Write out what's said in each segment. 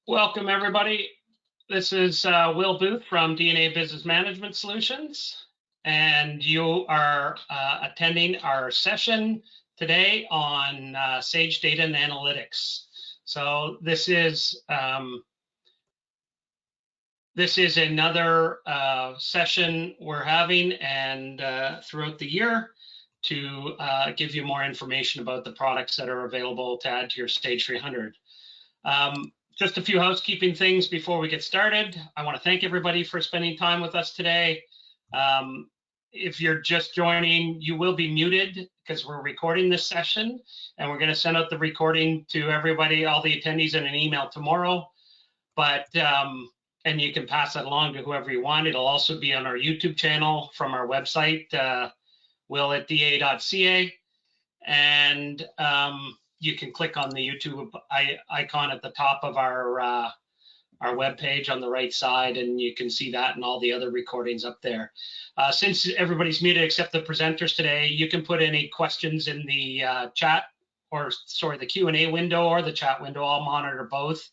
Welcome, everybody. This is Will Booth from D&A Business Management Solutions, and you are attending our session today on Sage Data and Analytics. So this is another session we're having and throughout the year to give you more information about the products that are available to add to your Sage 300. Just a few housekeeping things before we get started. I want to thank everybody for spending time with us today. If you're just joining, you will be muted because we're recording this session, and we're going to send out the recording to everybody, all the attendees, in an email tomorrow. But and you can pass that along to whoever you want. It'll also be on our YouTube channel from our website, will@da.ca, and you can click on the YouTube icon at the top of our webpage on the right side, and you can see that and all the other recordings up there. Since everybody's muted except the presenters today, you can put any questions in the chat, or sorry, the Q&A window or the chat window. I'll monitor both,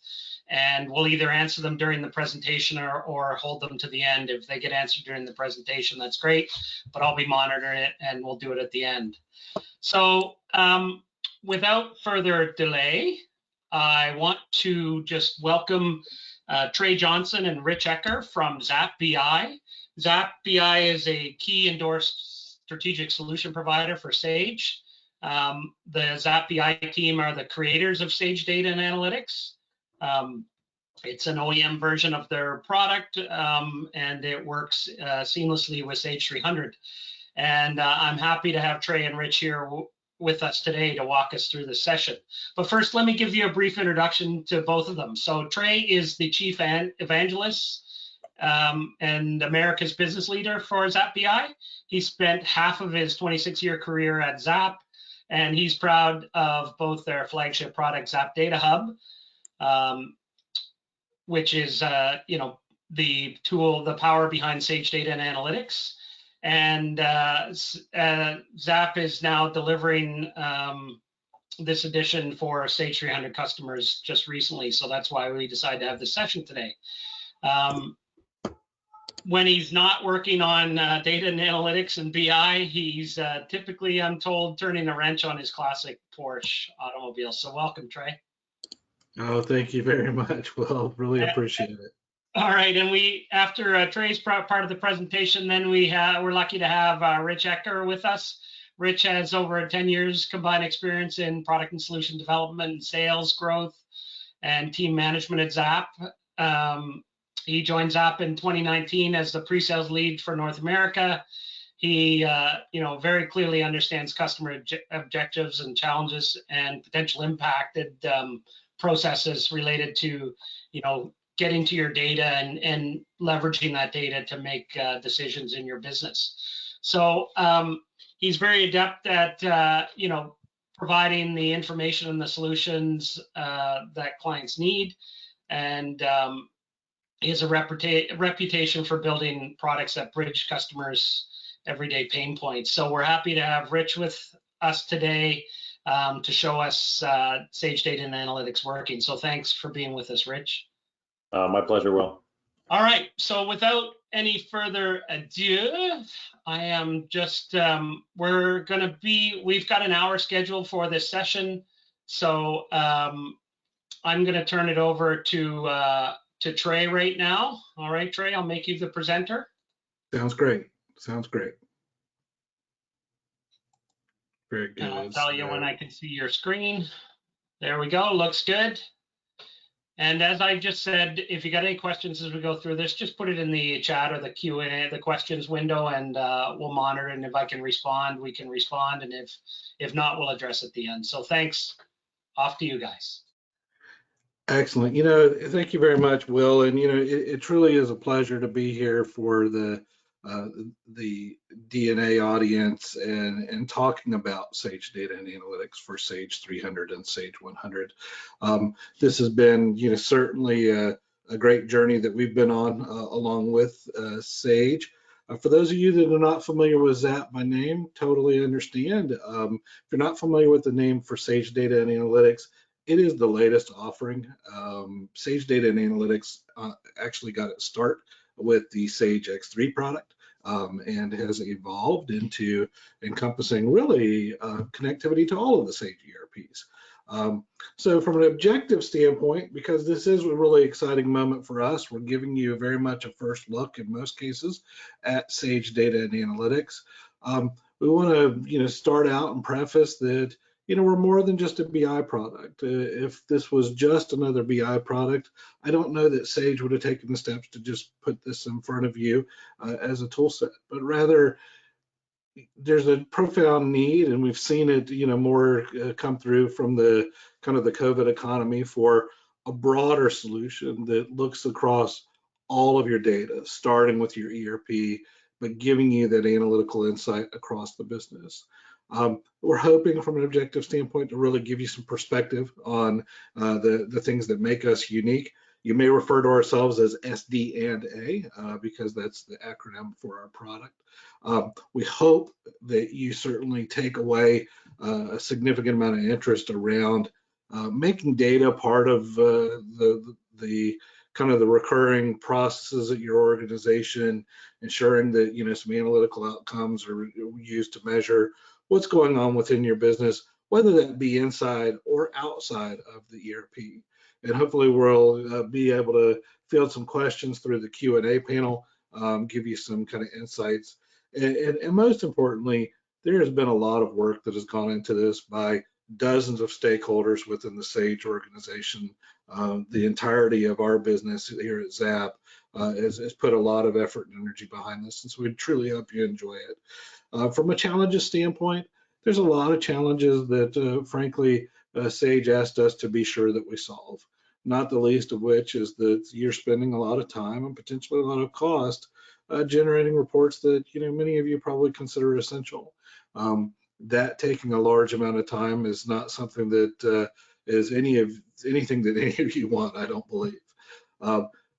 and we'll either answer them during the presentation or hold them to the end. If they get answered during the presentation, that's great, but I'll be monitoring it and we'll do it at the end. So without further delay, I want to just welcome Trey Johnson and Rich Ecker from Zap BI. Zap BI is a key endorsed strategic solution provider for Sage. The Zap BI team are the creators of Sage Data and Analytics. It's an OEM version of their product, and it works seamlessly with Sage 300. And I'm happy to have Trey and Rich here with us today to walk us through the session. But first, let me give you a brief introduction to both of them. So Trey is the chief evangelist and America's business leader for Zap BI. He spent half of his 26-year career at Zap, and he's proud of both their flagship product, Zap Data Hub, which is the tool, the power behind Sage Data and Analytics. And Zap is now delivering this edition for Sage 300 customers just recently, so that's why we decided to have this session today. When he's not working on data and analytics and BI, he's typically, I'm told, turning a wrench on his classic Porsche automobile. So welcome, Trey. Oh, thank you very much. Well, really appreciate it. All right, and after Trey's part of the presentation, then we're lucky to have Rich Ecker with us. Rich has over 10 years combined experience in product and solution development, sales growth, and team management at Zap. He joined Zap in 2019 as the pre-sales lead for North America. He, very clearly understands customer objectives and challenges and potential impacted processes related to, getting to your data and leveraging that data to make decisions in your business. So he's very adept at, providing the information and the solutions that clients need. And he has a reputation for building products that bridge customers' everyday pain points. So we're happy to have Rich with us today to show us Sage Data and Analytics working. So thanks for being with us, Rich. My pleasure, Will. All right, so without any further ado, I am just, we've got an hour scheduled for this session. So I'm gonna turn it over to Trey right now. All right, Trey, I'll make you the presenter. Sounds great, sounds great. Very good. And I'll tell you when I can see your screen. There we go, looks good. And as I just said, if you got any questions as we go through this, just put it in the chat or the Q&A, the questions window, and we'll monitor. And if I can respond, we can respond. And if not, we'll address at the end. So thanks. Off to you guys. Excellent. Thank you very much, Will. And it truly is a pleasure to be here for the D&A audience and talking about Sage Data and Analytics for Sage 300 and Sage 100. This has been, certainly a great journey that we've been on along with Sage. For those of you that are not familiar with Zap by name, totally understand. If you're not familiar with the name for Sage Data and Analytics, It is the latest offering. Sage Data and Analytics actually got its start with the Sage X3 product and has evolved into encompassing really connectivity to all of the Sage ERPs. So from an objective standpoint, because this is a really exciting moment for us, we're giving you very much a first look in most cases at Sage Data and Analytics. We want to start out and preface that we're more than just a BI product. If this was just another BI product, I don't know that Sage would have taken the steps to just put this in front of you as a tool set, but rather there's a profound need, and we've seen it, more come through from the kind of the COVID economy for a broader solution that looks across all of your data, starting with your ERP, but giving you that analytical insight across the business. We're hoping from an objective standpoint to really give you some perspective on the things that make us unique. You may refer to ourselves as SD&A because that's the acronym for our product. We hope that you certainly take away a significant amount of interest around making data part of the kind of the recurring processes at your organization, ensuring that some analytical outcomes are used to measure what's going on within your business, whether that be inside or outside of the ERP. And hopefully we'll be able to field some questions through the Q&A panel, give you some kind of insights. And most importantly, there has been a lot of work that has gone into this by dozens of stakeholders within the Sage organization. The entirety of our business here at ZAP has put a lot of effort and energy behind this, and so we truly hope you enjoy it. From a challenges standpoint, there's a lot of challenges that, frankly, Sage asked us to be sure that we solve, not the least of which is that you're spending a lot of time and potentially a lot of cost generating reports that many of you probably consider essential. That taking a large amount of time is not something that is anything that any of you want, I don't believe.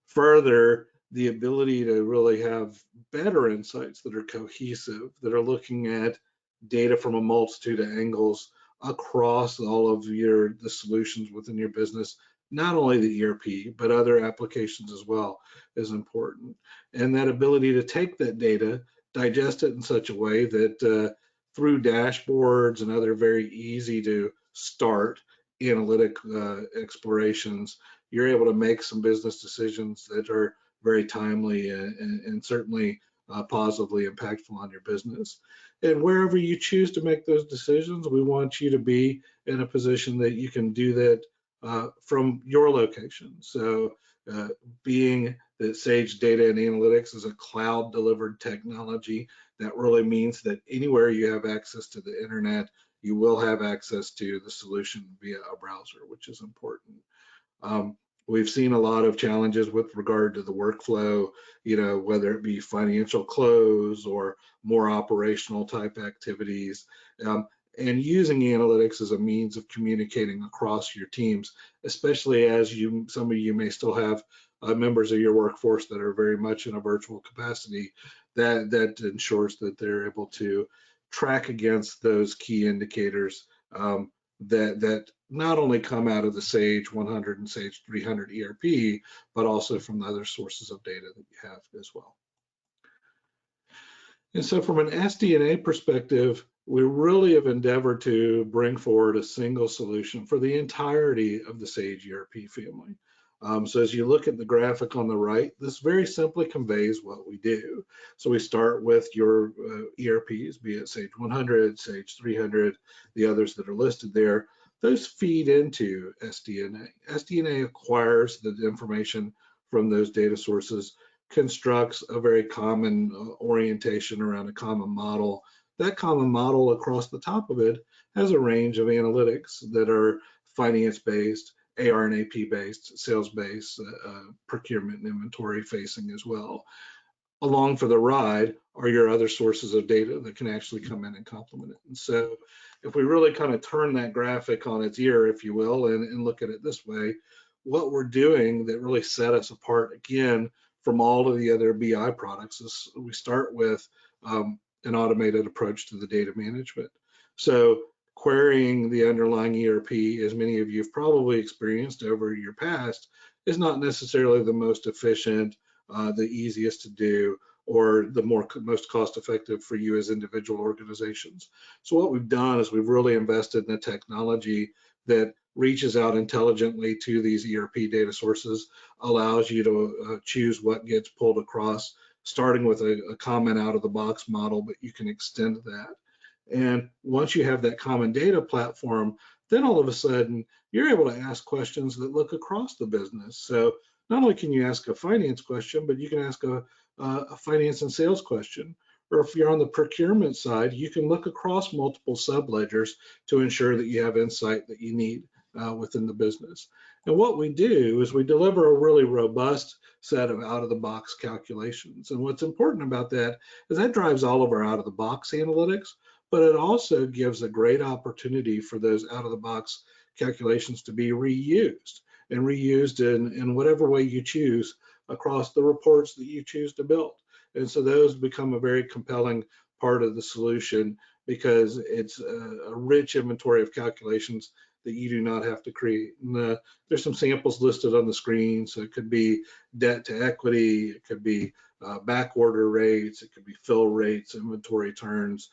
Further, the ability to really have better insights that are cohesive, that are looking at data from a multitude of angles across all of the solutions within your business, not only the ERP, but other applications as well, is important. And that ability to take that data, digest it in such a way that through dashboards and other very easy to start analytic explorations, you're able to make some business decisions that are very timely and certainly positively impactful on your business. And wherever you choose to make those decisions, we want you to be in a position that you can do that from your location. So being that Sage Data and Analytics is a cloud delivered technology, that really means that anywhere you have access to the internet, you will have access to the solution via a browser, which is important. We've seen a lot of challenges with regard to the workflow, whether it be financial close or more operational type activities, and using analytics as a means of communicating across your teams, especially as some of you may still have members of your workforce that are very much in a virtual capacity, that ensures that they're able to track against those key indicators that not only come out of the Sage 100 and Sage 300 ERP, but also from the other sources of data that you have as well. And so from an SD&A perspective, we really have endeavored to bring forward a single solution for the entirety of the Sage ERP family. So as you look at the graphic on the right, this very simply conveys what we do. So we start with your ERPs, be it Sage 100, Sage 300, the others that are listed there. Those feed into SD&A. SD&A acquires the information from those data sources, constructs a very common orientation around a common model. That common model across the top of it has a range of analytics that are finance-based, AR and AP based, sales based, procurement and inventory facing as well. Along for the ride are your other sources of data that can actually come in and complement it. And so if we really kind of turn that graphic on its ear, if you will, and look at it this way, what we're doing that really set us apart again from all of the other BI products is we start with an automated approach to the data management. So querying the underlying ERP, as many of you have probably experienced over your past, is not necessarily the most efficient, the easiest to do, or the most cost effective for you as individual organizations. So what we've done is we've really invested in a technology that reaches out intelligently to these ERP data sources, allows you to choose what gets pulled across, starting with a common out-of-the-box model, but you can extend that. And once you have that common data platform, then all of a sudden you're able to ask questions that look across the business. So not only can you ask a finance question, but you can ask a finance and sales question. Or if you're on the procurement side, you can look across multiple subledgers to ensure that you have insight that you need within the business. And what we do is we deliver a really robust set of out-of-the-box calculations. And what's important about that is that drives all of our out-of-the-box analytics, but it also gives a great opportunity for those out-of-the-box calculations to be reused in whatever way you choose across the reports that you choose to build. And so those become a very compelling part of the solution because it's a rich inventory of calculations that you do not have to create. And, there's some samples listed on the screen. So it could be debt to equity, it could be back order rates, it could be fill rates, inventory turns,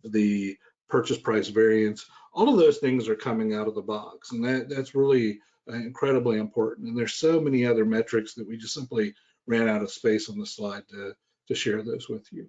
the purchase price variance. All of those things are coming out of the box, and that's really incredibly important. And there's so many other metrics that we just simply ran out of space on the slide to share those with you.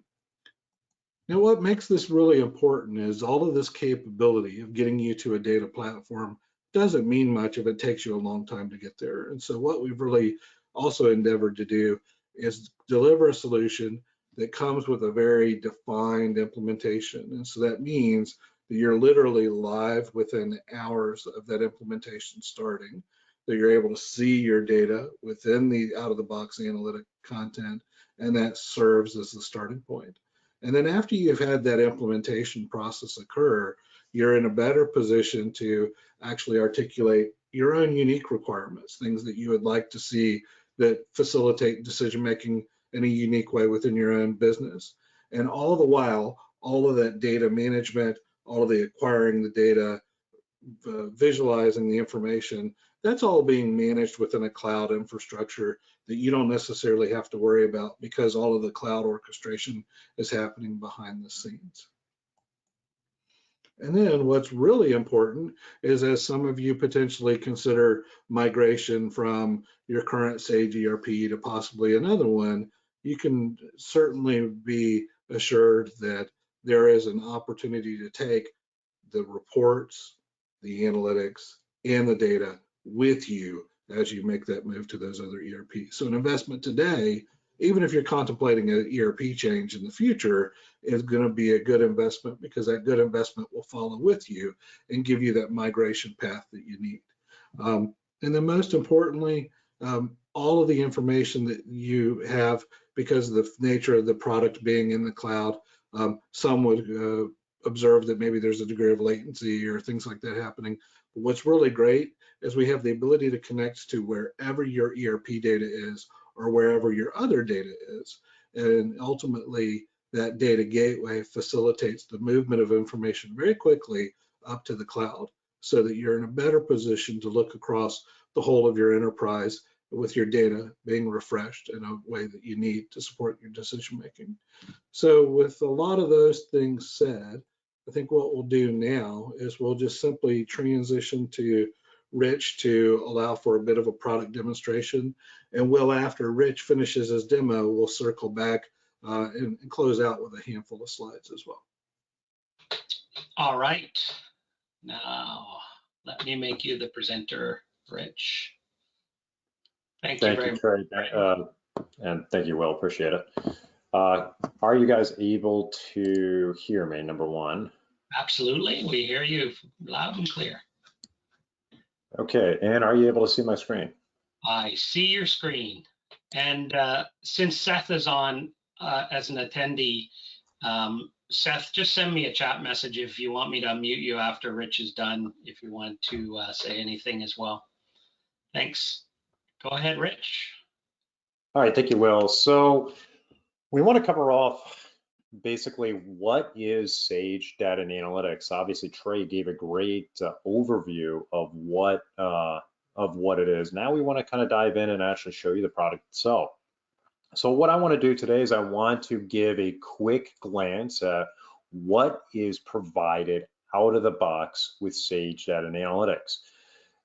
Now, what makes this really important is all of this capability of getting you to a data platform doesn't mean much if it takes you a long time to get there. And so what we've really also endeavored to do is deliver a solution that comes with a very defined implementation. And so that means that you're literally live within hours of that implementation starting, that you're able to see your data within the out-of-the-box analytic content, and that serves as the starting point. And then after you've had that implementation process occur, you're in a better position to actually articulate your own unique requirements, things that you would like to see that facilitate decision-making in a unique way within your own business. And all the while, all of that data management, all of the acquiring the data, visualizing the information, that's all being managed within a cloud infrastructure that you don't necessarily have to worry about because all of the cloud orchestration is happening behind the scenes. And then what's really important is, as some of you potentially consider migration from your current Sage ERP to possibly another one, you can certainly be assured that there is an opportunity to take the reports, the analytics, and the data with you as you make that move to those other ERPs. So an investment today, even if you're contemplating an ERP change in the future, is going to be a good investment because that good investment will follow with you and give you that migration path that you need. And then most importantly, all of the information that you have, because of the nature of the product being in the cloud, some would observe that maybe there's a degree of latency or things like that happening. But what's really great is we have the ability to connect to wherever your ERP data is or wherever your other data is. And ultimately, that data gateway facilitates the movement of information very quickly up to the cloud so that you're in a better position to look across the whole of your enterprise with your data being refreshed in a way that you need to support your decision making. So with a lot of those things said, I think what we'll do now is we'll just simply transition to Rich to allow for a bit of a product demonstration. And after Rich finishes his demo, we'll circle back and close out with a handful of slides as well. All right. Now, let me make you the presenter, Rich. Thank you very much. Trey, and thank you, Will. Appreciate it. Are you guys able to hear me, number one? Absolutely. We hear you loud and clear. Okay, and are you able to see my screen? I see your screen. And since Seth is on as an attendee, Seth, just send me a chat message if you want me to unmute you after Rich is done, if you want to say anything as well. Thanks. Go ahead, Rich. All right, thank you, Will. So we want to cover off basically, what is Sage Data and Analytics? Obviously, Trey gave a great overview of what it is. Now we want to kind of dive in and actually show you the product itself. So what I want to do today is I want to give a quick glance at what is provided out of the box with Sage Data and Analytics.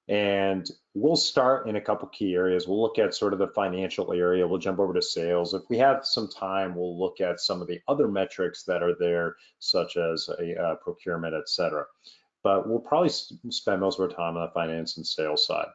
And we'll start in a couple key areas. We'll look at sort of the financial area. We'll jump over to sales. If we have some time, we'll look at some of the other metrics that are there, such as procurement, et cetera. But we'll probably spend most of our time on the finance and sales side.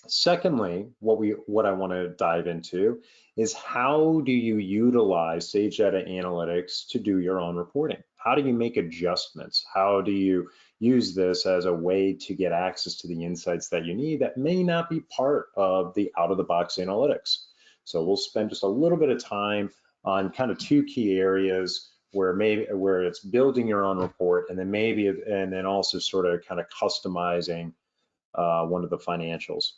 Secondly, what I want to dive into is how do you utilize Sage Data Analytics to do your own reporting? How do you make adjustments? How do you use this as a way to get access to the insights that you need that may not be part of the out-of-the-box analytics? So we'll spend just a little bit of time on kind of two key areas where it's building your own report, and then also sort of kind of customizing one of the financials.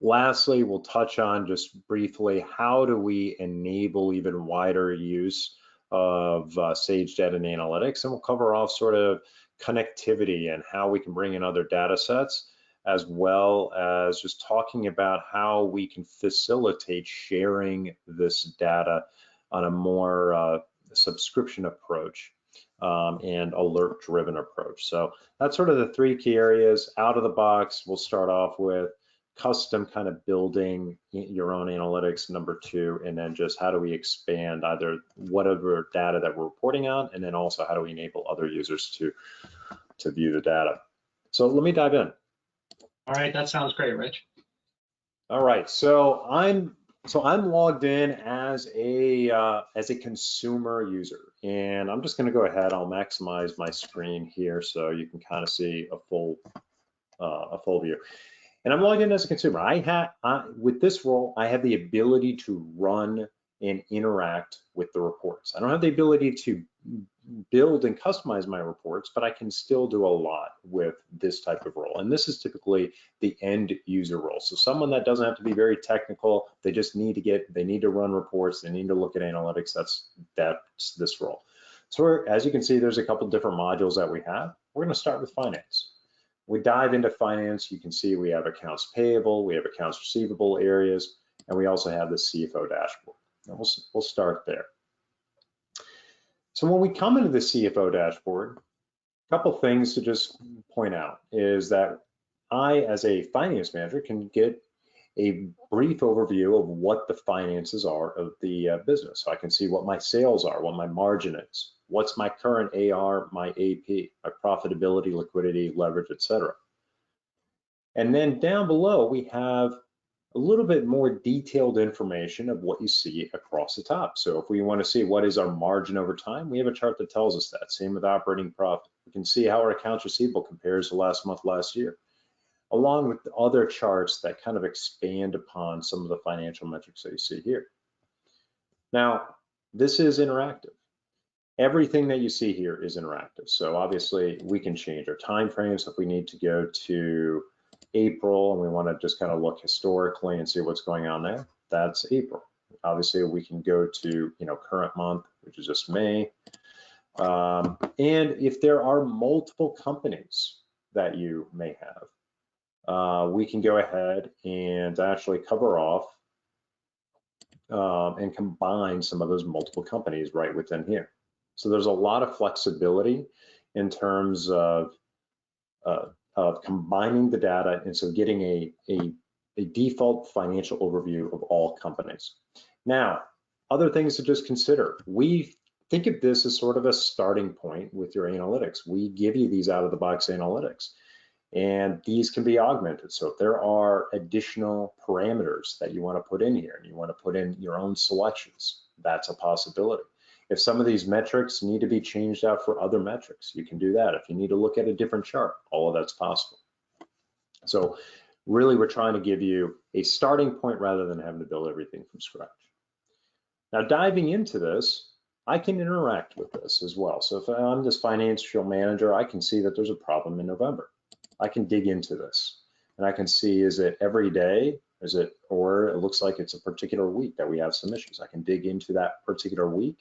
Lastly, we'll touch on just briefly, how do we enable even wider use of Sage Data and Analytics, and we'll cover off sort of connectivity and how we can bring in other data sets, as well as just talking about how we can facilitate sharing this data on a more subscription approach and alert-driven approach. So that's sort of the three key areas. Out of the box, we'll start off with custom kind of building your own analytics, number two, and then just how do we expand either whatever data that we're reporting on, and then also how do we enable other users to view the data. So let me dive in. All right, that sounds great, Rich. All right, so I'm logged in as a consumer user, and I'm just going to go ahead. I'll maximize my screen here so you can kind of see a full view. And I'm logged in as a consumer. With this role, I have the ability to run and interact with the reports. I don't have the ability to build and customize my reports, but I can still do a lot with this type of role. And this is typically the end user role. So someone that doesn't have to be very technical, they just need to run reports, they need to look at analytics, that's this role. So as you can see, there's a couple different modules that we have. We're gonna start with finance. We dive into finance, you can see we have accounts payable, we have accounts receivable areas, and we also have the CFO dashboard. And we'll start there. So when we come into the CFO dashboard, a couple things to just point out is that I, as a finance manager, can get a brief overview of what the finances are of the business. So I can see what my sales are, what my margin is, what's my current AR, my AP, my profitability, liquidity, leverage, etc. And then down below, we have a little bit more detailed information of what you see across the top. So if we want to see what is our margin over time, we have a chart that tells us that. Same with operating profit. We can see how our accounts receivable compares to last month, last year, along with other charts that kind of expand upon some of the financial metrics that you see here. Now, this is interactive. Everything that you see here is interactive. So obviously we can change our time frames if we need to go to April and we want to just kind of look historically and see what's going on there. That's April. Obviously we can go to current month, which is just May. And if there are multiple companies that you may have, we can go ahead and actually cover off and combine some of those multiple companies right within here. So there's a lot of flexibility in terms of combining the data, and so getting a default financial overview of all companies. Now, other things to just consider. We think of this as sort of a starting point with your analytics. We give you these out-of-the-box analytics, and these can be augmented. So if there are additional parameters that you want to put in here, and you want to put in your own selections, that's a possibility. If some of these metrics need to be changed out for other metrics, you can do that. If you need to look at a different chart, all of that's possible. So really, we're trying to give you a starting point rather than having to build everything from scratch. Now, diving into this, I can interact with this as well. So if I'm this financial manager, I can see that there's a problem in November. I can dig into this and I can see, is it every day? Or it looks like it's a particular week that we have some issues. I can dig into that particular week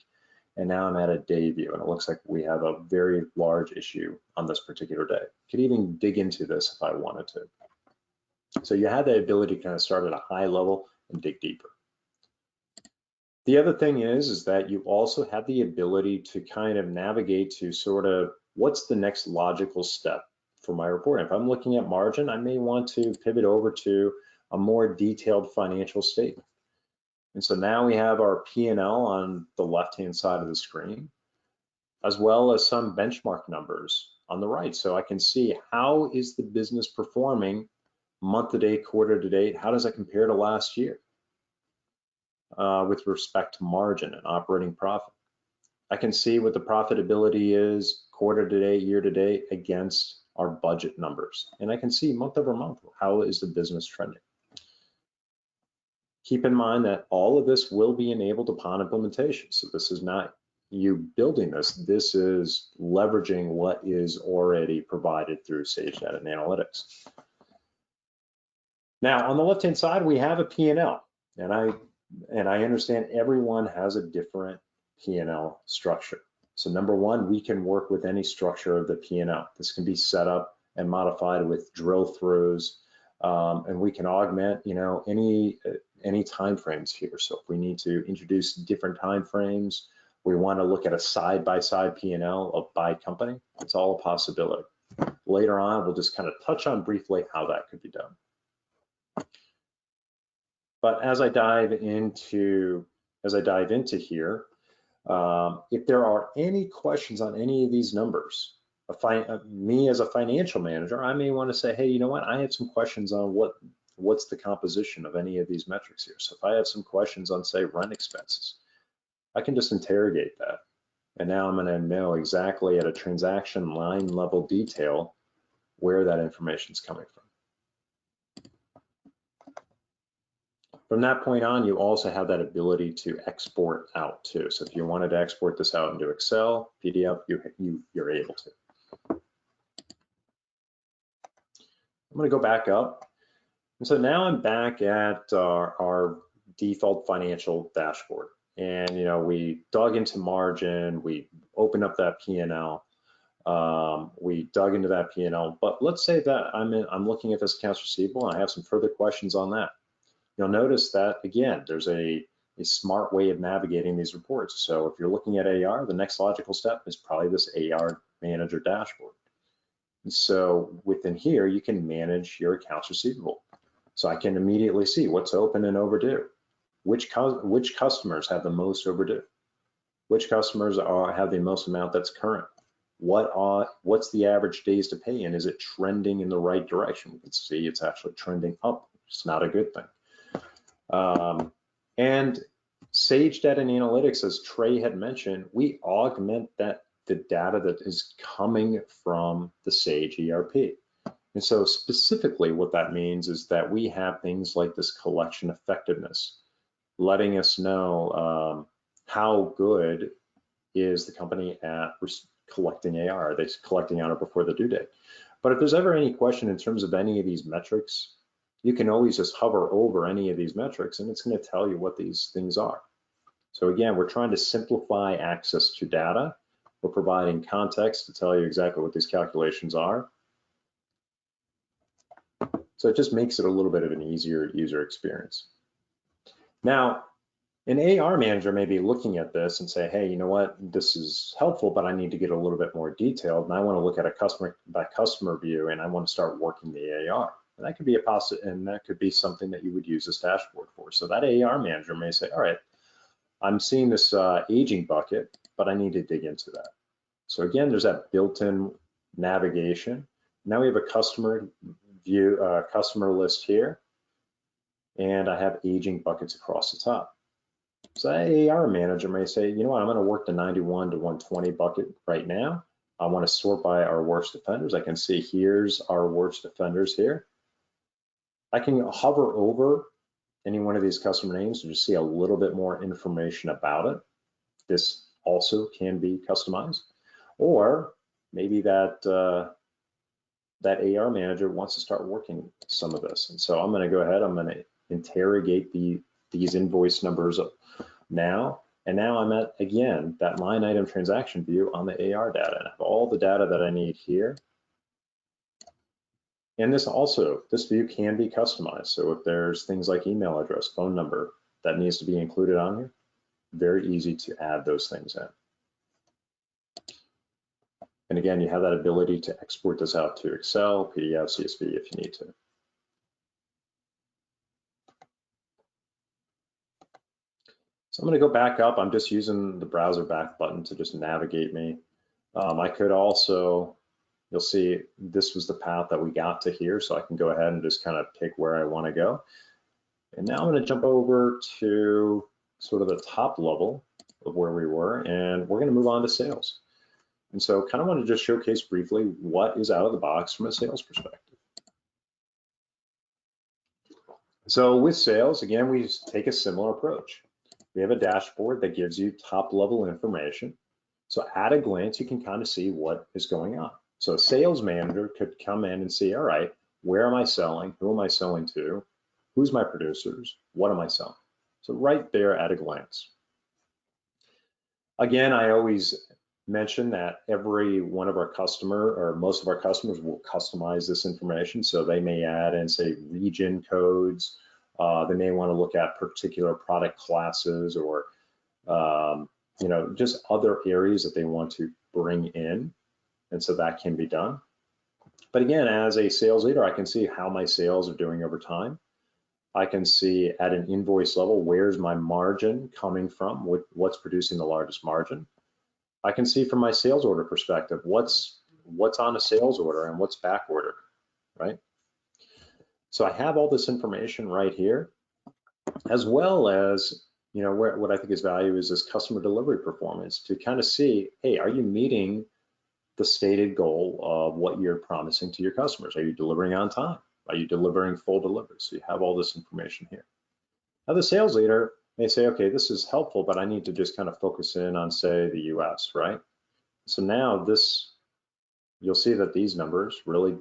And now I'm at a day view, and it looks like we have a very large issue on this particular day. Could even dig into this if I wanted to. So you have the ability to kind of start at a high level and dig deeper. The other thing is that you also have the ability to kind of navigate to sort of what's the next logical step for my reporting. If I'm looking at margin, I may want to pivot over to a more detailed financial statement. And so now we have our P&L on the left-hand side of the screen, as well as some benchmark numbers on the right. So I can see how is the business performing month to date, quarter to date, how does that compare to last year with respect to margin and operating profit. I can see what the profitability is quarter to date, year to date against our budget numbers. And I can see month over month, how is the business trending. Keep in mind that all of this will be enabled upon implementation. So this is not you building this, this is leveraging what is already provided through Sage Data and Analytics. Now, on the left-hand side, we have a P&L, and I understand everyone has a different P&L structure. So number one, we can work with any structure of the P&L. This can be set up and modified with drill throughs, and we can augment, any time frames here. So if we need to introduce different time frames, we want to look at a side-by-side P&L of by company, it's all a possibility. Later on, we'll just kind of touch on briefly how that could be done. But as I dive into here, if there are any questions on any of these numbers, me as a financial manager, I may want to say, hey, you know what? I have some questions on what's the composition of any of these metrics here. So if I have some questions on, say, rent expenses, I can just interrogate that. And now I'm going to know exactly at a transaction line level detail where that information is coming from. From that point on, you also have that ability to export out too. So if you wanted to export this out into Excel, PDF, you're able to. I'm going to go back up. And so now I'm back at our default financial dashboard. And, we dug into margin, we opened up that P&L, we dug into that P&L. But let's say that I'm looking at this accounts receivable and I have some further questions on that. You'll notice that, again, there's a smart way of navigating these reports. So if you're looking at AR, the next logical step is probably this AR manager dashboard. And so within here, you can manage your accounts receivable. So I can immediately see what's open and overdue. Which customers have the most overdue? Which customers have the most amount that's current? What's the average days to pay, and is it trending in the right direction? We can see it's actually trending up. It's not a good thing. And Sage Data and Analytics, as Trey had mentioned, we augment the data that is coming from the Sage ERP. And so specifically what that means is that we have things like this collection effectiveness, letting us know how good is the company at collecting AR. Are they collecting on or before the due date? But if there's ever any question in terms of any of these metrics, you can always just hover over any of these metrics and it's going to tell you what these things are. So again, we're trying to simplify access to data. We're providing context to tell you exactly what these calculations are. So it just makes it a little bit of an easier user experience. Now, an AR manager may be looking at this and say, hey, you know what, this is helpful, but I need to get a little bit more detailed. And I want to look at a customer by customer view and I want to start working the AR. And that could be that could be something that you would use this dashboard for. So that AR manager may say, all right, I'm seeing this aging bucket, but I need to dig into that. So again, there's that built-in navigation. Now we have a customer view, customer list here, and I have aging buckets across the top. So that AR manager may say, you know what, I'm going to work the 91 to 120 bucket right now. I want to sort by our worst offenders. I can see here's our worst offenders here. I can hover over any one of these customer names to just see a little bit more information about it. This also can be customized. Or maybe that AR manager wants to start working some of this. And so I'm going to go ahead, I'm going to interrogate these invoice numbers now. And now I'm at, again, that line item transaction view on the AR data, and I have all the data that I need here. And this view can be customized. So if there's things like email address, phone number that needs to be included on here, very easy to add those things in. And again, you have that ability to export this out to Excel, PDF, CSV if you need to. So I'm going to go back up. I'm just using the browser back button to just navigate me. I could also, you'll see this was the path that we got to here, so I can go ahead and just kind of pick where I want to go. And now I'm going to jump over to sort of the top level of where we were, and we're going to move on to sales. And so kind of want to just showcase briefly what is out of the box from a sales perspective. So with sales, again, we take a similar approach. We have a dashboard that gives you top level information. So at a glance, you can kind of see what is going on. So a sales manager could come in and see, all right, where am I selling? Who am I selling to? Who's my producers? What am I selling? So right there at a glance. Again, I always mention that every one of our customer or most of our customers will customize this information. So they may add in, say, region codes. They may want to look at particular product classes or, you know, just other areas that they want to bring in. And so that can be done. But again, as a sales leader, I can see how my sales are doing over time. I can see at an invoice level, where's my margin coming from? What's producing the largest margin? I can see from my sales order perspective, what's on a sales order and what's back ordered, right? So I have all this information right here, as well as, you know, what I think is value is this customer delivery performance to kind of see, hey, are you meeting the stated goal of what you're promising to your customers? Are you delivering on time? Are you delivering full delivery? So you have all this information here. Now the sales leader may say, okay, this is helpful, but I need to just kind of focus in on, say, the US, right? So now you'll see that these numbers really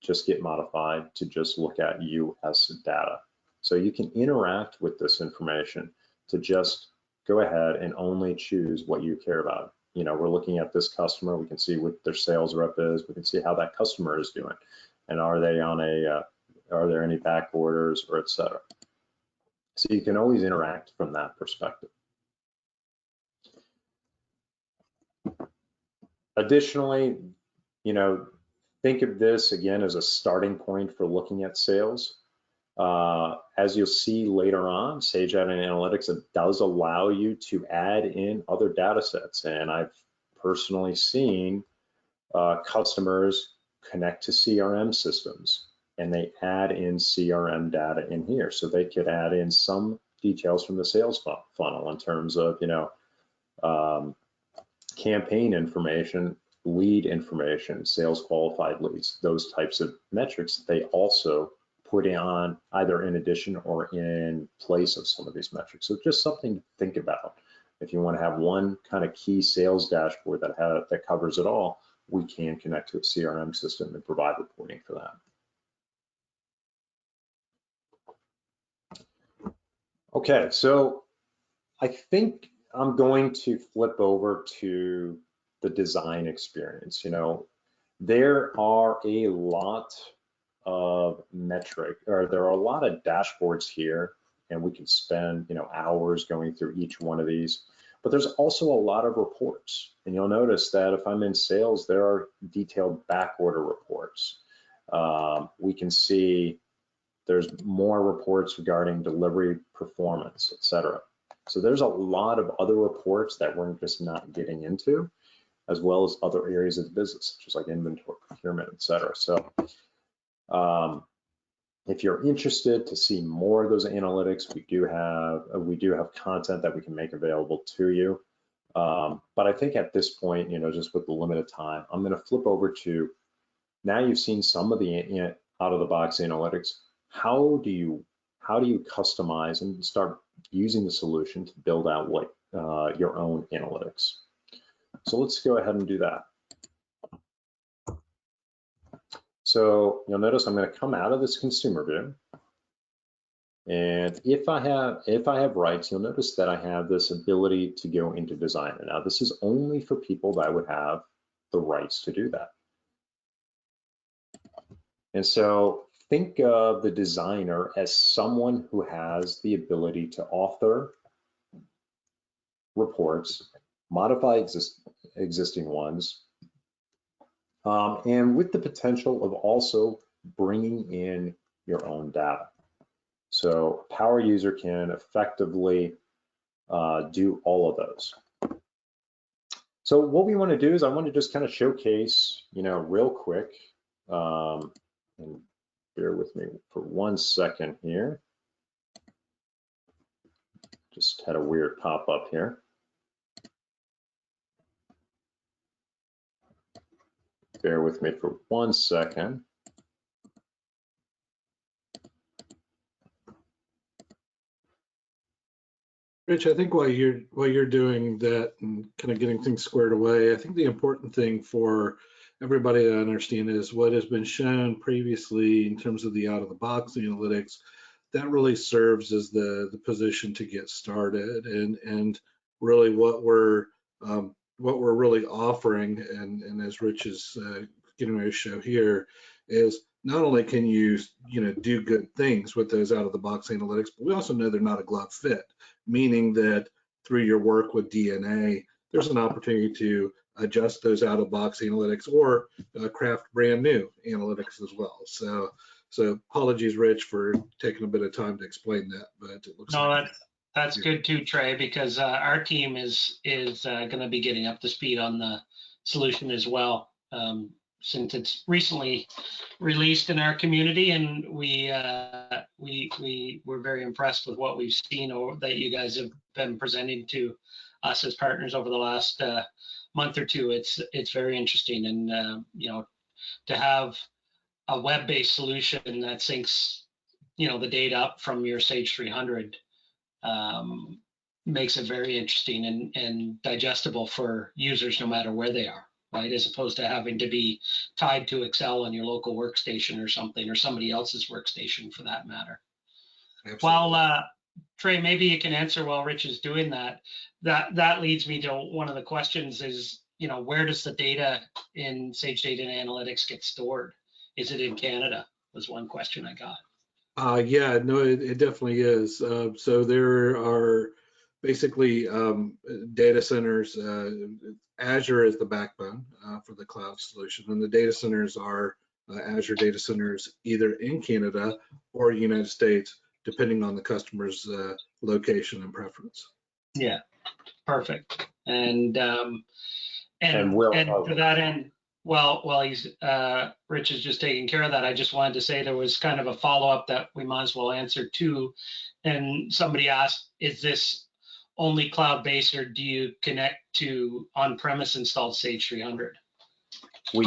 just get modified to just look at US data. So you can interact with this information to just go ahead and only choose what you care about. You know, we're looking at this customer, we can see what their sales rep is, we can see how that customer is doing, and are they on are there any back orders or et cetera. So you can always interact from that perspective. Additionally, you know, think of this again as a starting point for looking at sales. As you'll see later on, Sage Data and Analytics, it does allow you to add in other data sets. And I've personally seen customers connect to CRM systems and they add in CRM data in here. So they could add in some details from the sales funnel in terms of, you know, campaign information, lead information, sales qualified leads, those types of metrics they also put on either in addition or in place of some of these metrics. So just something to think about. If you want to have one kind of key sales dashboard that covers it all, we can connect to a CRM system and provide reporting for that. Okay, so I think I'm going to flip over to the design experience. You know, there are a lot of there are a lot of dashboards here, and we can spend, you know, hours going through each one of these. But there's also a lot of reports, and you'll notice that if I'm in sales, there are detailed back order reports. We can see there's more reports regarding delivery performance, et cetera. So there's a lot of other reports that we're just not getting into, as well as other areas of the business, such as like inventory, procurement, et cetera. So if you're interested to see more of those analytics, we do have content that we can make available to you. But I think at this point, you know, just with the limited time, I'm going to flip over to, now you've seen some of the out of the box analytics. How do you customize and start using the solution to build out what your own analytics? So let's go ahead and do that. So you'll notice I'm going to come out of this consumer view, And if I have rights, you'll notice that I have this ability to go into designer. Now, this is only for people that would have the rights to do that. And so think of the designer as someone who has the ability to author reports, modify existing ones, and with the potential of also bringing in your own data. So a power user can effectively do all of those. So what we want to do is I want to just kind of showcase, real quick, and bear with me for 1 second here. Just had a weird pop-up here. Bear with me for 1 second. Rich, I think while you're doing that and kind of getting things squared away, I think the important thing for everybody to understand is what has been shown previously in terms of the out-of-the-box analytics. That really serves as the position to get started, and really what we're really offering, and as Rich is getting ready to show here, is not only can you do good things with those out-of-the-box analytics, but we also know they're not a glove fit, meaning that through your work with D&A, there's an opportunity to adjust those out-of-box analytics or craft brand new analytics as well. So apologies, Rich, for taking a bit of time to explain that, but it looks like that's good too, Trey, because our team is going to be getting up to speed on the solution as well, since it's recently released in our community, and we were very impressed with what we've seen, or that you guys have been presenting to us as partners over the last month or two. It's very interesting, and to have a web-based solution that syncs the data up from your Sage 300 makes it very interesting and digestible for users no matter where they are, right? As opposed to having to be tied to Excel on your local workstation or something, or somebody else's workstation for that matter. Absolutely. Well, Trey, maybe you can answer while Rich is doing that. That leads me to one of the questions is, where does the data in Sage Data and Analytics get stored? Is it in Canada? Was one question I got. Yeah, no, it definitely is. So there are basically data centers. Azure is the backbone for the cloud solution, and the data centers are Azure data centers either in Canada or United States, depending on the customer's location and preference. Yeah, perfect. And to that end, while he's Rich is just taking care of that, I just wanted to say there was kind of a follow-up that we might as well answer too. And somebody asked, is this only cloud-based, or do you connect to on-premise installed Sage 300? That's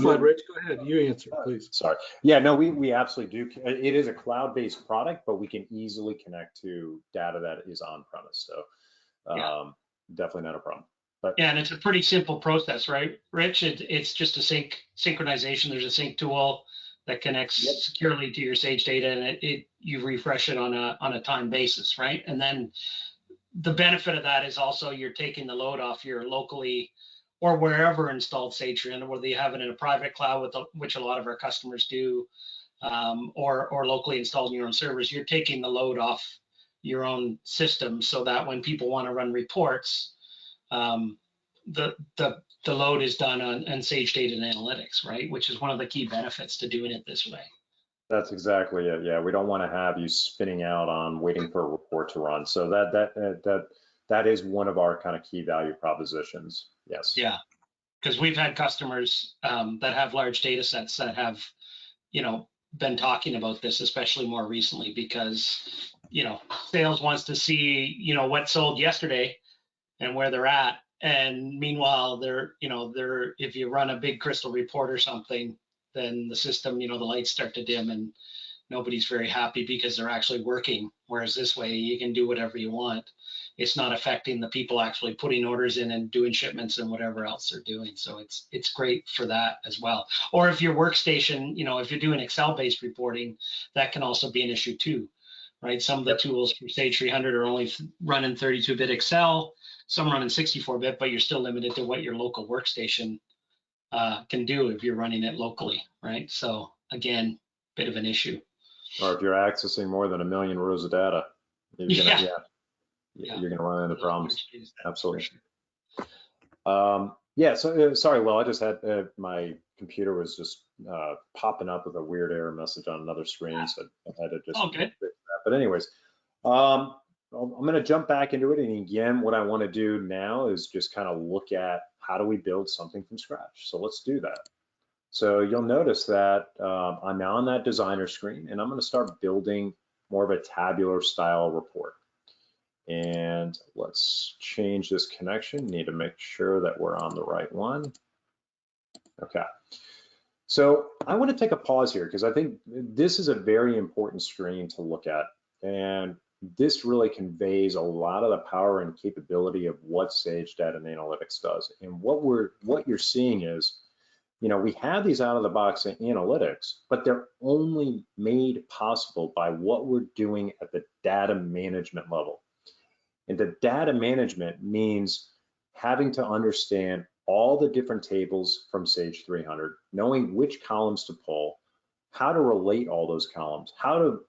fine, Rich. Go ahead, you answer, please. Sorry. Yeah, no, we absolutely do. It is a cloud-based product, but we can easily connect to data that is on-premise. So definitely not a problem. But yeah, and it's a pretty simple process, right, Rich? It's just a synchronization. There's a sync tool that connects securely to your Sage data, and you refresh it on a time basis, right? And then the benefit of that is also you're taking the load off your locally or wherever installed Sage 300, whether you have it in a private cloud, which a lot of our customers do, or locally installed in your own servers. You're taking the load off your own system so that when people want to run reports, the load is done on Sage Data and Analytics, right? Which is one of the key benefits to doing it this way. That's exactly it. Yeah, we don't want to have you spinning out on waiting for a report to run. So that is one of our kind of key value propositions. Yes. Yeah, because we've had customers that have large data sets that have, been talking about this, especially more recently, because sales wants to see what sold yesterday and where they're at. And meanwhile, if you run a big crystal report or something, then the system, the lights start to dim and nobody's very happy because they're actually working. Whereas this way, you can do whatever you want it's not affecting the people actually putting orders in and doing shipments and whatever else they're doing. So it's great for that as well. Or if your workstation, if you're doing Excel-based reporting, that can also be an issue too, right? Some of the tools for Sage 300 are only running 32-bit Excel, some running 64-bit, but you're still limited to what your local workstation can do if you're running it locally, right? So again, bit of an issue. Or if you're accessing more than 1 million rows of data, you're gonna, you're gonna run into problems. Absolutely. Yeah, so sorry, Will, I just had my computer was just popping up with a weird error message on another screen, so I had to just fix that. But anyways, I'm gonna jump back into it, and again, what I want to do now is just kind of look at how do we build something from scratch. So let's do that. So you'll notice that I'm now on that designer screen, and I'm going to start building more of a tabular style report. And let's change this connection. Need to make sure that we're on the right one. Okay. So I want to take a pause here because I think this is a very important screen to look at. And this really conveys a lot of the power and capability of what Sage Data and Analytics does. And what you're seeing is, we have these out-of-the-box analytics, but they're only made possible by what we're doing at the data management level. And the data management means having to understand all the different tables from Sage 300, knowing which columns to pull, how to relate all those columns, how to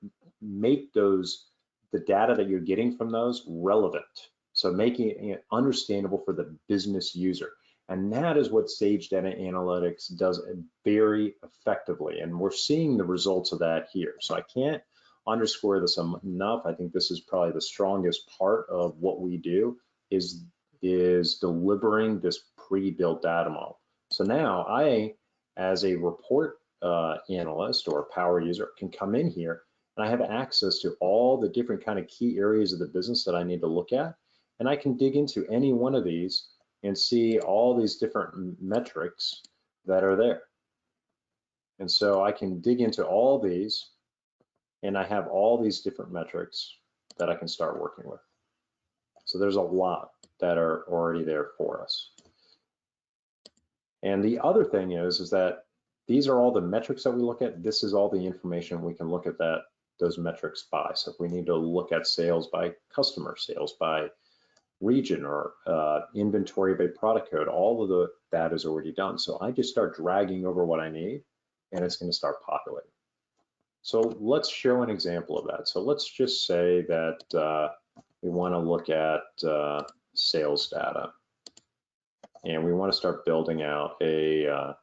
make the data that you're getting from those relevant. So making it understandable for the business user. And that is what Sage Data Analytics does very effectively. And we're seeing the results of that here. So I can't underscore this enough. I think this is probably the strongest part of what we do is delivering this pre-built data model. So now I, as a report analyst or power user, can come in here and I have access to all the different kind of key areas of the business that I need to look at. And I can dig into any one of these and see all these different metrics that are there. And so I can dig into all these, and I have all these different metrics that I can start working with. So there's a lot that are already there for us. And the other thing is that these are all the metrics that we look at. This is all the information we can look at those metrics by. So if we need to look at sales by customer, sales by region, or inventory by product code, all of that is already done. So I just start dragging over what I need, and it's going to start populating. So let's show an example of that. So let's just say that we want to look at sales data, and we want to start building out a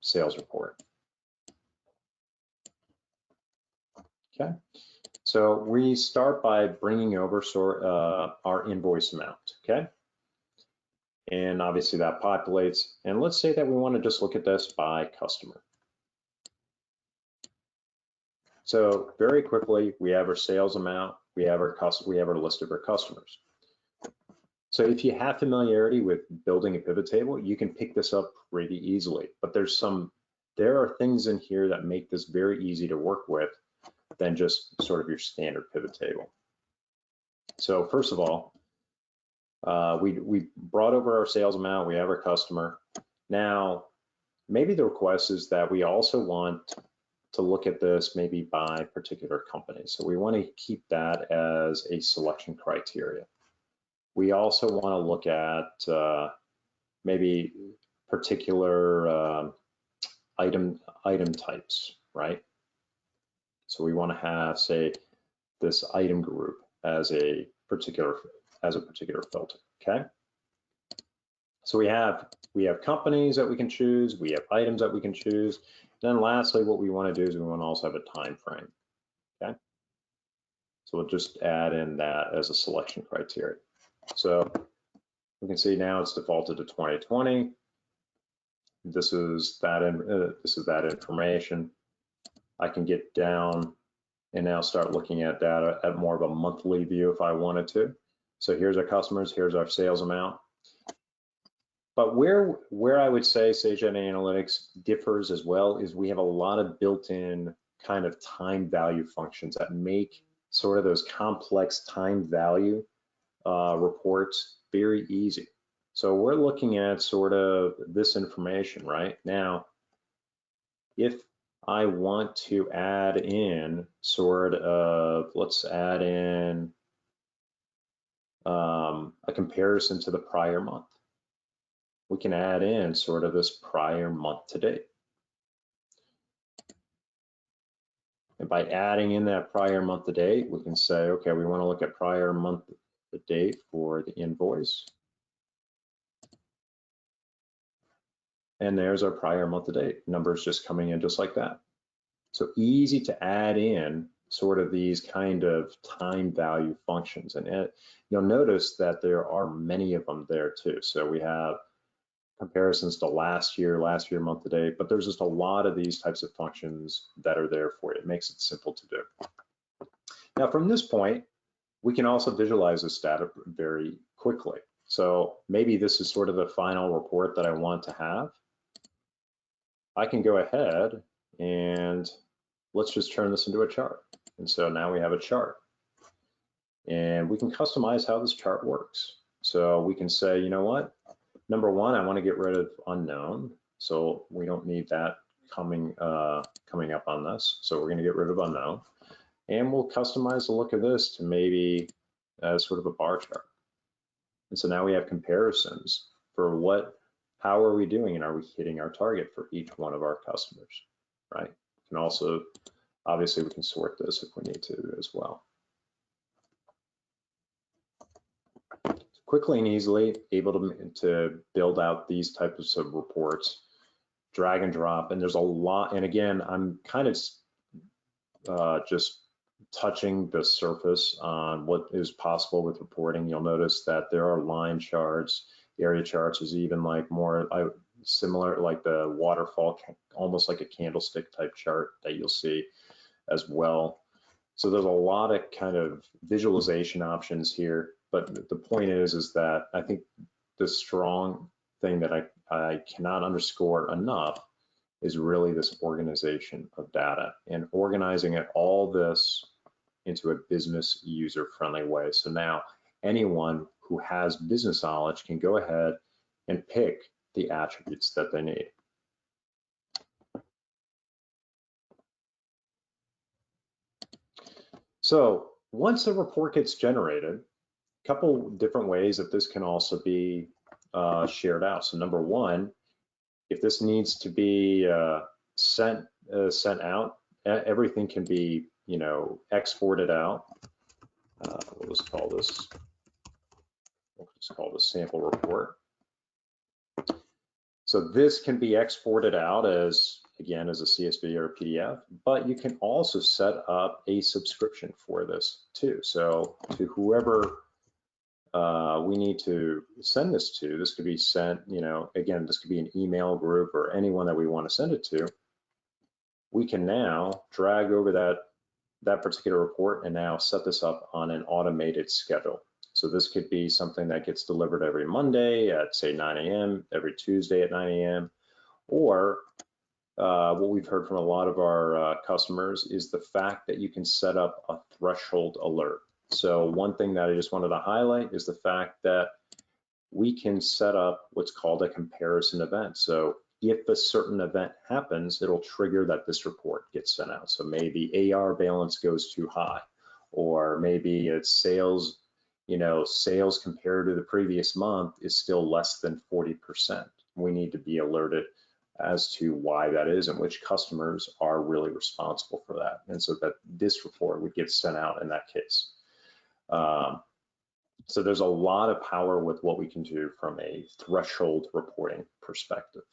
sales report. Okay. So we start by bringing over our invoice amount, okay? And obviously that populates. And let's say that we want to just look at this by customer. So very quickly, we have our sales amount, we have our list of our customers. So if you have familiarity with building a pivot table, you can pick this up pretty easily. But there are things in here that make this very easy to work with than just sort of your standard pivot table. So first of all, we brought over our sales amount, we have our customer. Now, maybe the request is that we also want to look at this maybe by particular company. So we want to keep that as a selection criteria. We also want to look at maybe particular item types, right? So we want to have, say, this item group as a particular filter. Okay. So we have companies that we can choose. We have items that we can choose. Then lastly, what we want to do is we want to also have a time frame. Okay. So we'll just add in that as a selection criteria. So we can see now it's defaulted to 2020. This is that information. I can get down and now start looking at data at more of a monthly view if I wanted to. So here's our customers, here's our sales amount. But where I would say Sage Data Analytics differs as well is we have a lot of built-in kind of time value functions that make sort of those complex time value reports very easy. So we're looking at sort of this information right now. If I want to add in sort of, let's add in a comparison to the prior month. We can add in sort of this prior month to date. And by adding in that prior month to date, we can say, okay, we want to look at prior month to date for the invoice. And there's our prior month to date. Numbers just coming in just like that. So easy to add in sort of these kind of time value functions. And you'll notice that there are many of them there too. So we have comparisons to last year month to date, but there's just a lot of these types of functions that are there for you. It makes it simple to do. Now from this point, we can also visualize this data very quickly. So maybe this is sort of the final report that I want to have. I can go ahead and let's just turn this into a chart. And so now we have a chart. And we can customize how this chart works. So we can say, you know what? Number one, I want to get rid of unknown. So we don't need that coming up on this. So we're going to get rid of unknown. And we'll customize the look of this to maybe sort of a bar chart. And so now we have comparisons for how are we doing and are we hitting our target for each one of our customers, right? We can also, obviously we can sort this if we need to as well. Quickly and easily able to build out these types of reports, drag and drop, and there's a lot. And again, I'm kind of just touching the surface on what is possible with reporting. You'll notice that there are line charts, area charts is even like more similar, like the waterfall, almost like a candlestick type chart that you'll see as well. So there's a lot of kind of visualization options here. But the point is that I think the strong thing that I cannot underscore enough is really this organization of data and organizing it all this into a business user-friendly way. So now anyone who has business knowledge can go ahead and pick the attributes that they need. So once a report gets generated, couple different ways that this can also be shared out. So number one, if this needs to be sent out, everything can be, exported out. We'll just call this sample report. So this can be exported out as, again, as a CSV or a PDF, but you can also set up a subscription for this too. So to whoever we need to send this to, this could be sent, again, this could be an email group or anyone that we want to send it to. We can now drag over that particular report and now set this up on an automated schedule. So this could be something that gets delivered every Monday at say 9 a.m., every Tuesday at 9 a.m. Or what we've heard from a lot of our customers is the fact that you can set up a threshold alert. So one thing that I just wanted to highlight is the fact that we can set up what's called a comparison event. So if a certain event happens, it'll trigger that this report gets sent out. So maybe AR balance goes too high, or maybe it's sales, sales compared to the previous month is still less than 40%. We need to be alerted as to why that is and which customers are really responsible for that. And so that this report would get sent out in that case. So there's a lot of power with what we can do from a threshold reporting perspective.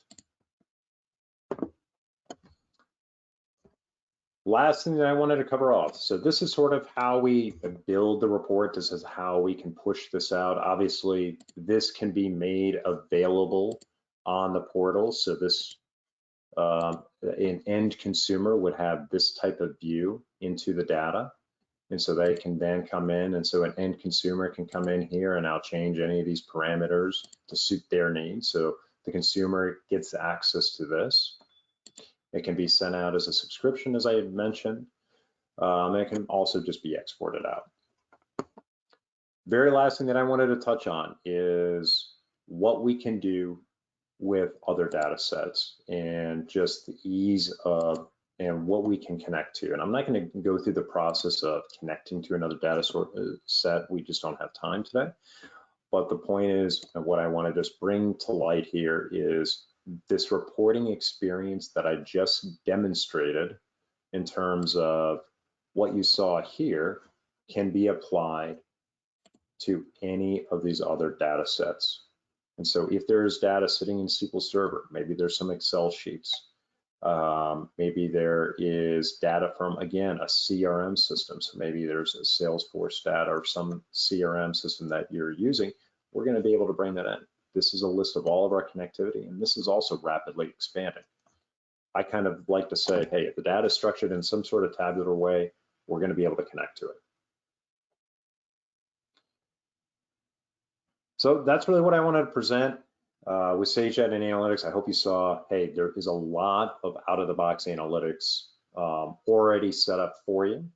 Last thing that I wanted to cover off. So this is sort of how we build the report. This is how we can push this out. Obviously, this can be made available on the portal. So this, an end consumer would have this type of view into the data. And so they can then come in, and so an end consumer can come in here and now change any of these parameters to suit their needs. So the consumer gets access to this. It can be sent out as a subscription, as I had mentioned. It can also just be exported out. Very last thing that I wanted to touch on is what we can do with other data sets and just the ease of and what we can connect to. And I'm not going to go through the process of connecting to another data set. We just don't have time today. But the point is, and what I want to just bring to light here is this reporting experience that I just demonstrated in terms of what you saw here can be applied to any of these other data sets. And so if there's data sitting in SQL Server, maybe there's some Excel sheets, maybe there is data from, again, a CRM system. So maybe there's a Salesforce data or some CRM system that you're using. We're going to be able to bring that in. This is a list of all of our connectivity, and this is also rapidly expanding. I kind of like to say, hey, if the data is structured in some sort of tabular way, we're going to be able to connect to it. So that's really what I wanted to present with Sage Data and Analytics. I hope you saw, hey, there is a lot of out-of-the-box analytics already set up for you.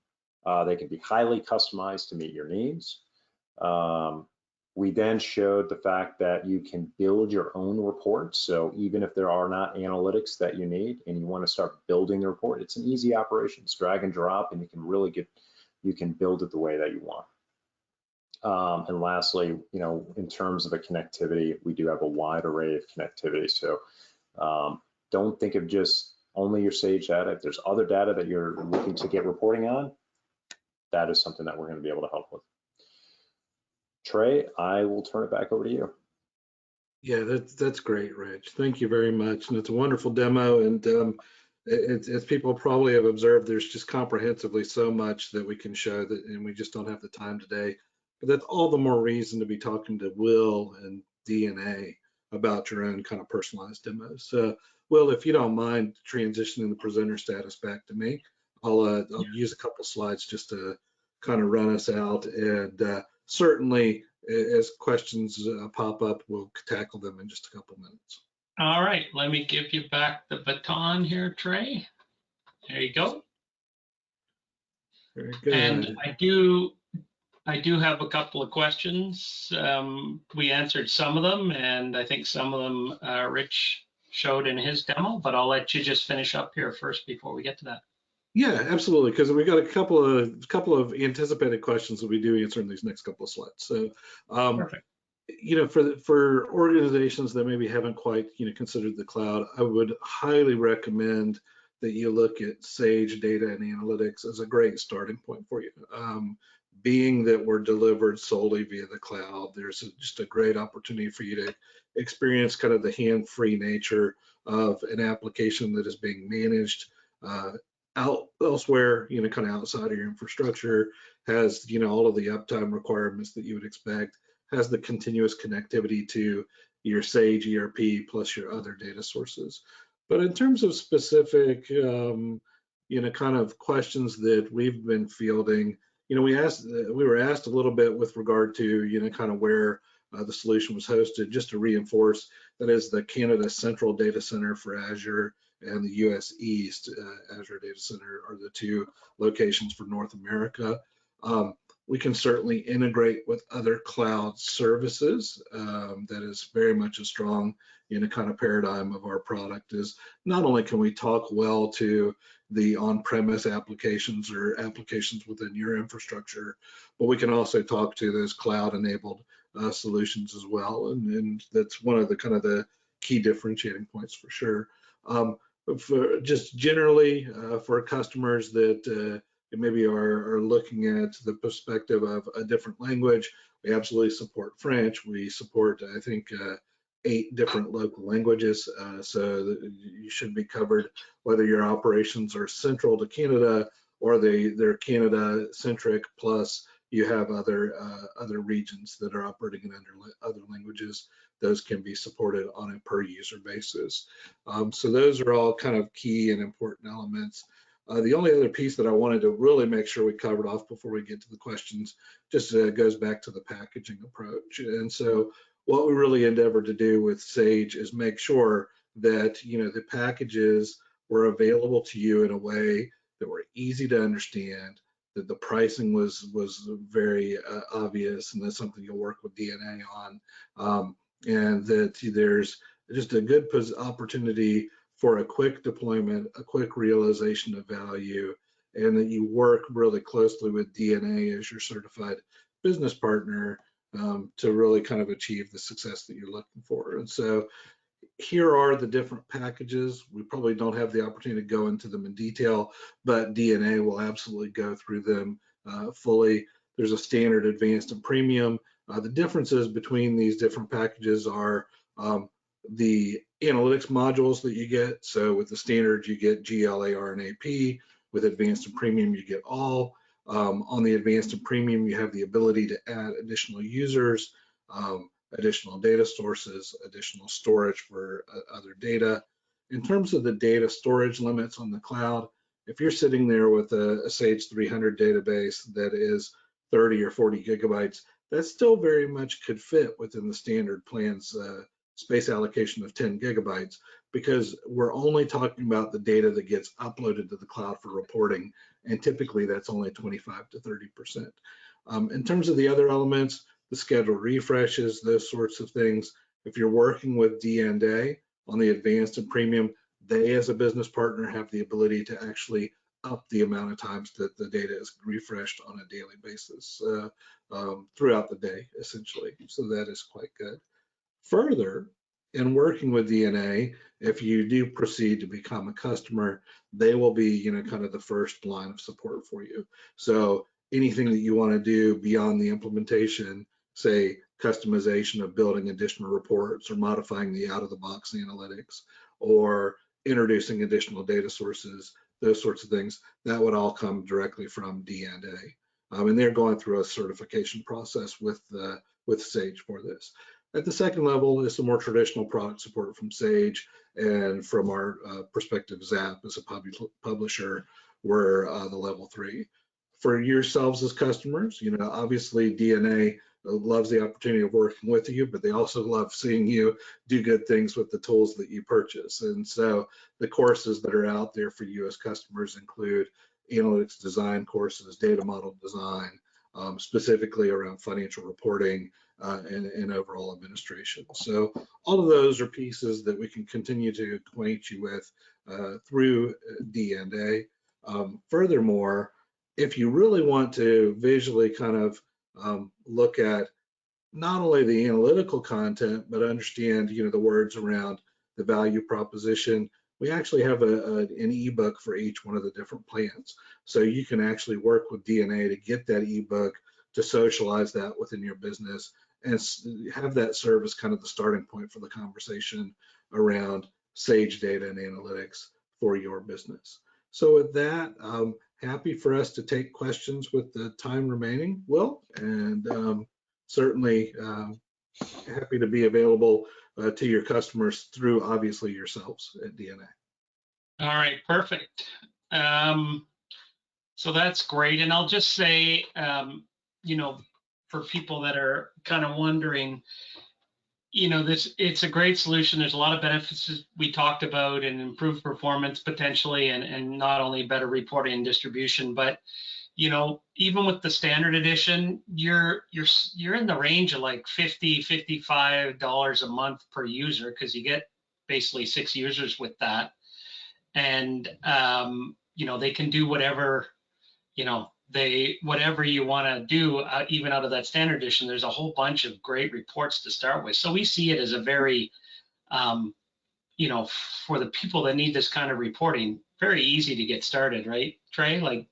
They can be highly customized to meet your needs. We then showed the fact that you can build your own reports. So even if there are not analytics that you need and you want to start building the report, it's an easy operation. It's drag and drop, and you can really you can build it the way that you want. And lastly, in terms of the connectivity, we do have a wide array of connectivity. So don't think of just only your Sage data. If there's other data that you're looking to get reporting on, that is something that we're going to be able to help with. Trey, I will turn it back over to you. Yeah, that's great, Rich. Thank you very much. And it's a wonderful demo. And as people probably have observed, there's just comprehensively so much that we can show that, and we just don't have the time today. But that's all the more reason to be talking to Will and D&A about your own kind of personalized demos. So, Will, if you don't mind transitioning the presenter status back to me, I'll use a couple slides just to kind of run us out. And certainly, as questions pop up, we'll tackle them in just a couple minutes. All right, let me give you back the baton here, Trey. There you go. Very good. And I do have a couple of questions. We answered some of them, and I think some of them Rich showed in his demo, but I'll let you just finish up here first before we get to that. Yeah, absolutely, because we got a couple of anticipated questions that we do answer in these next couple of slides. So, perfect. For organizations that maybe haven't quite considered the cloud, I would highly recommend that you look at Sage Data and Analytics as a great starting point for you. Being that we're delivered solely via the cloud, there's just a great opportunity for you to experience kind of the hand-free nature of an application that is being managed elsewhere, kind of outside of your infrastructure, has all of the uptime requirements that you would expect, has the continuous connectivity to your Sage ERP plus your other data sources. But in terms of specific, kind of questions that we've been fielding, we were asked a little bit with regard to, kind of where the solution was hosted, just to reinforce that is the Canada Central Data Center for Azure and the US East Azure Data Center are the two locations for North America. We can certainly integrate with other cloud services. That is very much a strong kind of paradigm of our product is not only can we talk well to the on-premise applications or applications within your infrastructure, but we can also talk to those cloud-enabled solutions as well. And that's one of the kind of the key differentiating points for sure. For just generally for customers that maybe are looking at the perspective of a different language, we absolutely support French. We support, I think, 8 different local languages, so that you should be covered whether your operations are central to Canada or they're Canada-centric, plus you have other regions that are operating in other languages. Those can be supported on a per user basis. So those are all kind of key and important elements. The only other piece that I wanted to really make sure we covered off before we get to the questions just goes back to the packaging approach. And so what we really endeavored to do with Sage is make sure that the packages were available to you in a way that were easy to understand, that the pricing was very obvious, and that's something you'll work with D&A on, and that there's just a good opportunity for a quick deployment, a quick realization of value, and that you work really closely with D&A as your certified business partner to really kind of achieve the success that you're looking for. And so here are the different packages. We probably don't have the opportunity to go into them in detail, but D&A will absolutely go through them fully. There's a standard, advanced, and premium. The differences between these different packages are the analytics modules that you get. So with the standard, you get GL, AR, and AP. With advanced and premium, you get all. On the advanced and premium, you have the ability to add additional users, additional data sources, additional storage for other data. In terms of the data storage limits on the cloud, if you're sitting there with a Sage 300 database that is 30 or 40 gigabytes, that still very much could fit within the standard plan's space allocation of 10 gigabytes, because we're only talking about the data that gets uploaded to the cloud for reporting, and typically that's only 25 to 30%. In terms of the other elements, the scheduled refreshes, those sorts of things, if you're working with D&A on the advanced and premium, they as a business partner have the ability to actually up the amount of times that the data is refreshed on a daily basis throughout the day, essentially. So that is quite good. Further, in working with D&A, if you do proceed to become a customer, they will be, kind of the first line of support for you. So anything that you want to do beyond the implementation, say customization of building additional reports or modifying the out-of-the-box analytics or introducing additional data sources, those sorts of things, that would all come directly from D&A. And they're going through a certification process with Sage for this. At the second level is some more traditional product support from Sage, and from our perspective, Zap as a publisher, we're the level 3. For yourselves as customers, obviously D&A loves the opportunity of working with you, but they also love seeing you do good things with the tools that you purchase. And so the courses that are out there for you as customers include analytics design courses, data model design, specifically around financial reporting, and overall administration. So all of those are pieces that we can continue to acquaint you with through D&A. Furthermore, if you really want to visually kind of look at not only the analytical content, but understand, the words around the value proposition, we actually have an ebook for each one of the different plans. So you can actually work with D&A to get that ebook, to socialize that within your business, and have that serve as kind of the starting point for the conversation around Sage data and analytics for your business. So with that, happy for us to take questions with the time remaining, Will, and certainly happy to be available to your customers through, obviously, yourselves at D&A. All right, perfect. So that's great. And I'll just say, for people that are kind of wondering, it's a great solution. There's a lot of benefits we talked about, and improved performance potentially, and not only better reporting and distribution, but even with the standard edition, you're in the range of like $50, $55 a month per user, because you get basically 6 users with that. And they can do whatever, whatever you want to do, even out of that standard edition. There's a whole bunch of great reports to start with. So we see it as a very, for the people that need this kind of reporting, very easy to get started, right, Trey?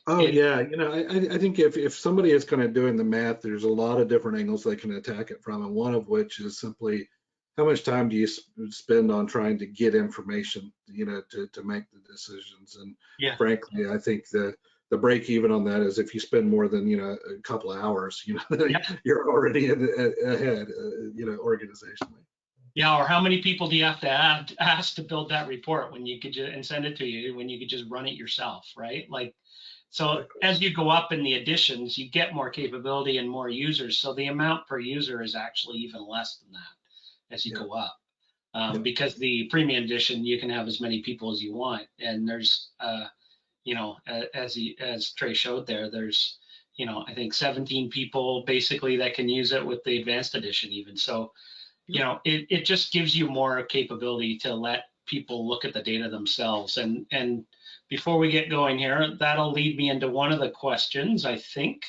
Yeah, I think if somebody is kind of doing the math, there's a lot of different angles they can attack it from, and one of which is simply, how much time do you spend on trying to get information, to make the decisions? And yeah, frankly, I think the break even on that is if you spend more than a couple of hours, you're already ahead, organizationally. Yeah, or how many people do you have to ask to build that report when you could and send it to you when you could just run it yourself, right? So as you go up in the editions, you get more capability and more users. So the amount per user is actually even less than that as you go up. Because the premium edition, you can have as many people as you want. And there's, as Trey showed there, there's, I think 17 people basically that can use it with the advanced edition even. So, it just gives you more capability to let people look at the data themselves. And before we get going here, that'll lead me into one of the questions, I think,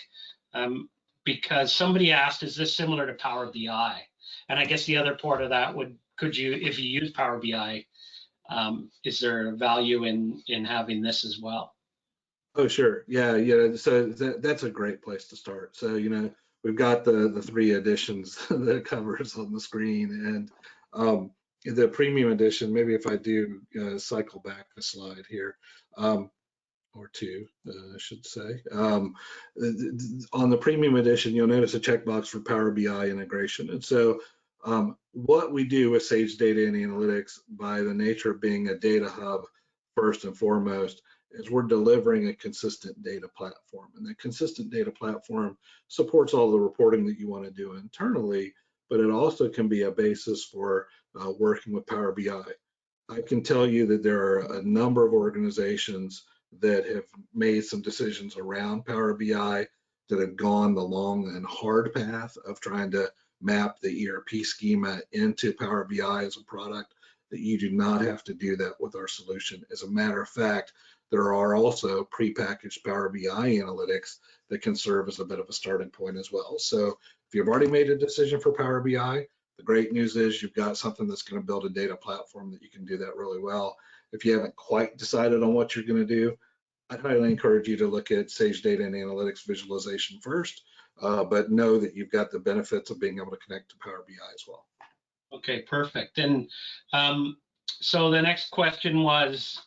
because somebody asked, is this similar to Power BI? And I guess the other part of that could you, if you use Power BI, is there a value in having this as well? Oh, sure. Yeah. So that's a great place to start. So, we've got the 3 editions that it covers on the screen, and the premium edition, maybe if I do cycle back a slide here, or 2, I should say. On the premium edition, you'll notice a checkbox for Power BI integration. And so what we do with Sage Data and Analytics, by the nature of being a data hub, first and foremost, is we're delivering a consistent data platform. And that consistent data platform supports all the reporting that you want to do internally, but it also can be a basis for working with Power BI. I can tell you that there are a number of organizations that have made some decisions around Power BI that have gone the long and hard path of trying to map the ERP schema into Power BI as a product, that you do not have to do that with our solution. As a matter of fact, there are also prepackaged Power BI analytics that can serve as a bit of a starting point as well. So if you've already made a decision for Power BI, the great news is you've got something that's going to build a data platform that you can do that really well. If you haven't quite decided on what you're going to do, I'd highly encourage you to look at Sage Data and Analytics visualization first, but know that you've got the benefits of being able to connect to Power BI as well. Okay, perfect. And so the next question was,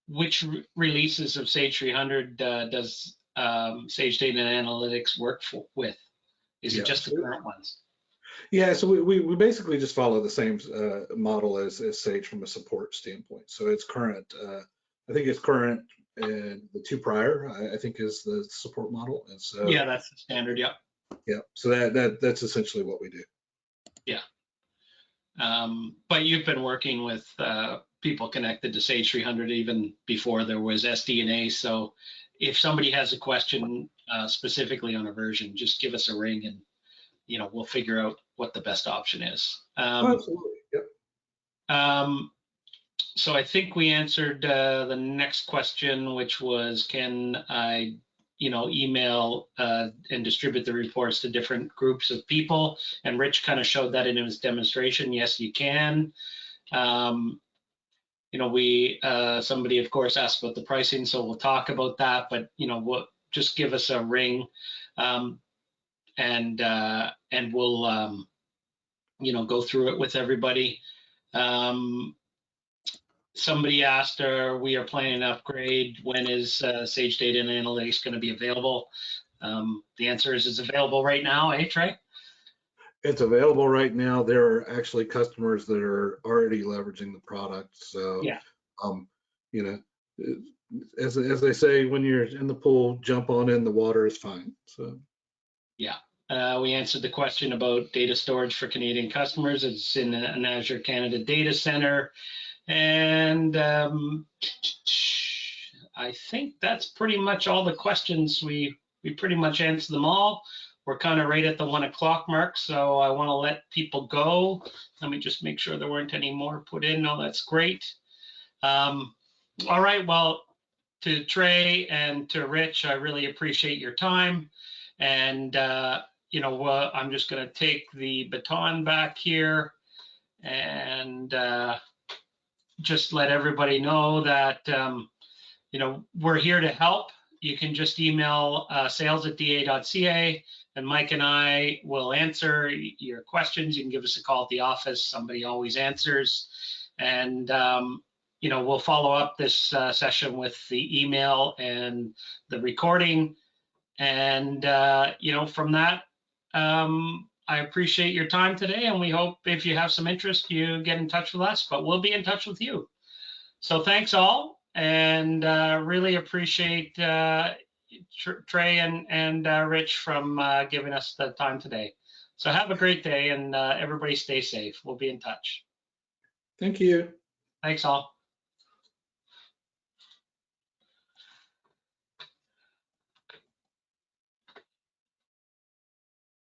which releases of Sage 300 does Sage Data and Analytics work with? Is it just the current ones? Yeah, so we basically just follow the same model as Sage from a support standpoint. So it's current. I think it's current, and the 2 prior, I think, is the support model. And so yeah, that's the standard. Yep. Yeah. So that's essentially what we do. Yeah. But you've been working with people connected to Sage 300 even before there was SD&A. So if somebody has a question specifically on a version, just give us a ring, and we'll figure out what the best option is. Absolutely. Yep. So I think we answered the next question, which was, can I, email and distribute the reports to different groups of people? And Rich kind of showed that in his demonstration. Yes, you can. Somebody of course asked about the pricing, so we'll talk about that. But we'll just give us a ring, and we'll go through it with everybody. Somebody asked, we are planning an upgrade. When is Sage Data and Analytics going to be available? The answer is it's available right now, Trey? It's available right now. There are actually customers that are already leveraging the product. So, yeah. As they say, when you're in the pool, jump on in, the water is fine. So, yeah. We answered the question about data storage for Canadian customers. It's in an Azure Canada data center. And I think that's pretty much all the questions. We pretty much answered them all. We're kind of right at the 1 o'clock mark, so I want to let people go. Let me just make sure there weren't any more put in. No, that's great. All right, well, to Trey and to Rich, I really appreciate your time. And, I'm just going to take the baton back here and just let everybody know that, we're here to help. You can just email sales@da.ca, and Mike and I will answer your questions. You can give us a call at the office. Somebody always answers. And, we'll follow up this session with the email and the recording. And, from that, I appreciate your time today, and we hope if you have some interest, you get in touch with us, but we'll be in touch with you. So thanks all, and really appreciate Trey and Rich from giving us the time today. So have a great day, and everybody stay safe. We'll be in touch. Thank you. Thanks all.